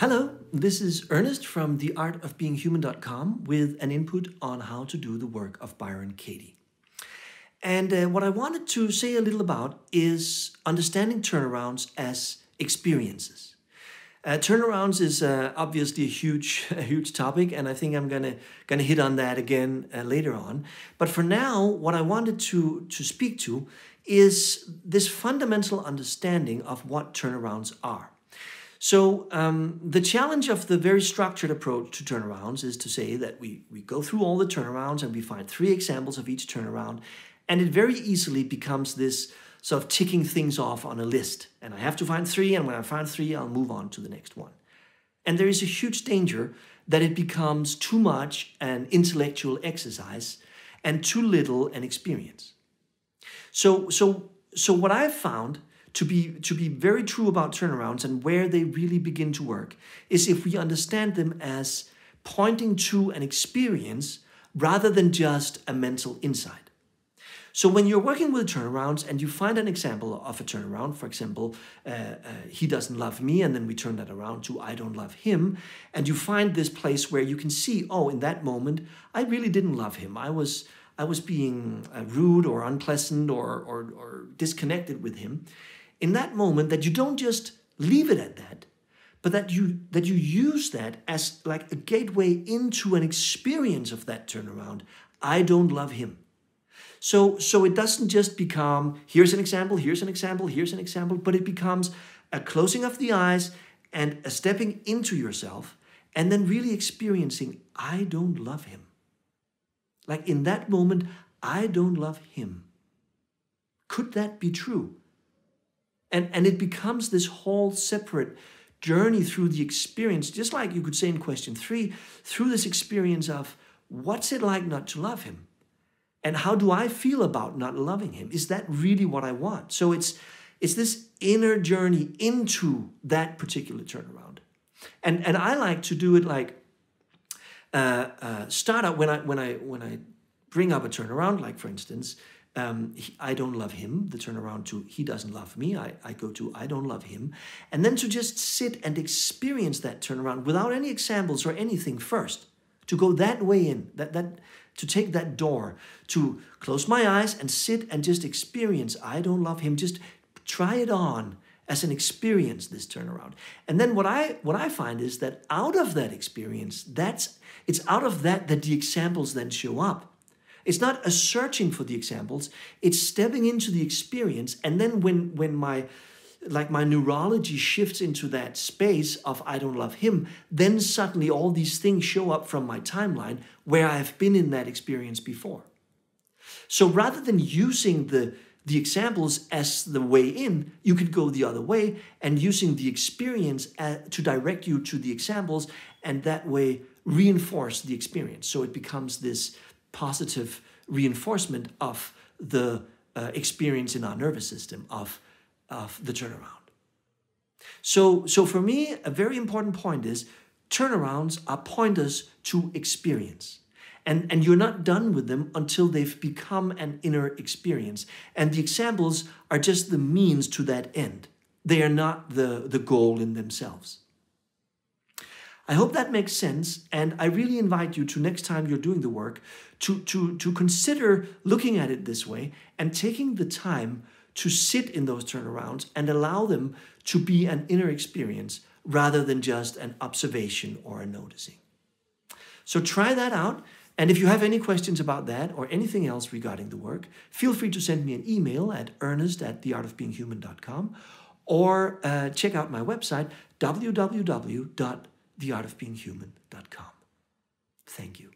Hello, this is Ernest from theartofbeinghuman.com with an input on how to do the work of Byron Katie. And what I wanted to say a little about is understanding turnarounds as experiences. Turnarounds is obviously a huge topic, and I think I'm gonna hit on that again later on. But for now, what I wanted to speak to is this fundamental understanding of what turnarounds are. So the challenge of the very structured approach to turnarounds is to say that we go through all the turnarounds and we find 3 examples of each turnaround, and it very easily becomes this sort of ticking things off on a list. And I have to find 3, and when I find 3, I'll move on to the next one. And there is a huge danger that it becomes too much an intellectual exercise and too little an experience. So what I've found to be very true about turnarounds and where they really begin to work is if we understand them as pointing to an experience rather than just a mental insight. So when you're working with turnarounds and you find an example of a turnaround, for example, he doesn't love me, and then we turn that around to I don't love him, and you find this place where you can see, oh, in that moment, I really didn't love him. I was being rude or unpleasant or disconnected with him. In that moment, that you don't just leave it at that, but that you use that as like a gateway into an experience of that turnaround. I don't love him. So it doesn't just become, here's an example, here's an example, here's an example, but it becomes a closing of the eyes and a stepping into yourself and then really experiencing, I don't love him. Like in that moment, I don't love him. Could that be true? And it becomes this whole separate journey through the experience, just like you could say in question 3, through this experience of what's it like not to love him? And how do I feel about not loving him? Is that really what I want? So it's this inner journey into that particular turnaround. And I like to do it like start out when I bring up a turnaround, like for instance, I don't love him, the turnaround to he doesn't love me, I go to I don't love him, and then to just sit and experience that turnaround without any examples or anything first, to go that way in, to take that door, to close my eyes and sit and just experience I don't love him, just try it on as an experience, this turnaround. And then what I find is that out of that experience, it's out of that the examples then show up. It's not a searching for the examples, it's stepping into the experience, and then when my neurology shifts into that space of I don't love him, then suddenly all these things show up from my timeline where I've been in that experience before. So rather than using the examples as the way in, you could go the other way and using the experience to direct you to the examples, and that way reinforce the experience. So it becomes this positive reinforcement of the experience in our nervous system of the turnaround. So for me, a very important point is turnarounds are pointers to experience. And you're not done with them until they've become an inner experience. And the examples are just the means to that end. They are not the goal in themselves. I hope that makes sense, and I really invite you to, next time you're doing the work, to consider looking at it this way and taking the time to sit in those turnarounds and allow them to be an inner experience rather than just an observation or a noticing. So try that out, and if you have any questions about that or anything else regarding the work, feel free to send me an email at ernest@theartofbeinghuman.com or check out my website, www.theartofbeinghuman.com. Thank you.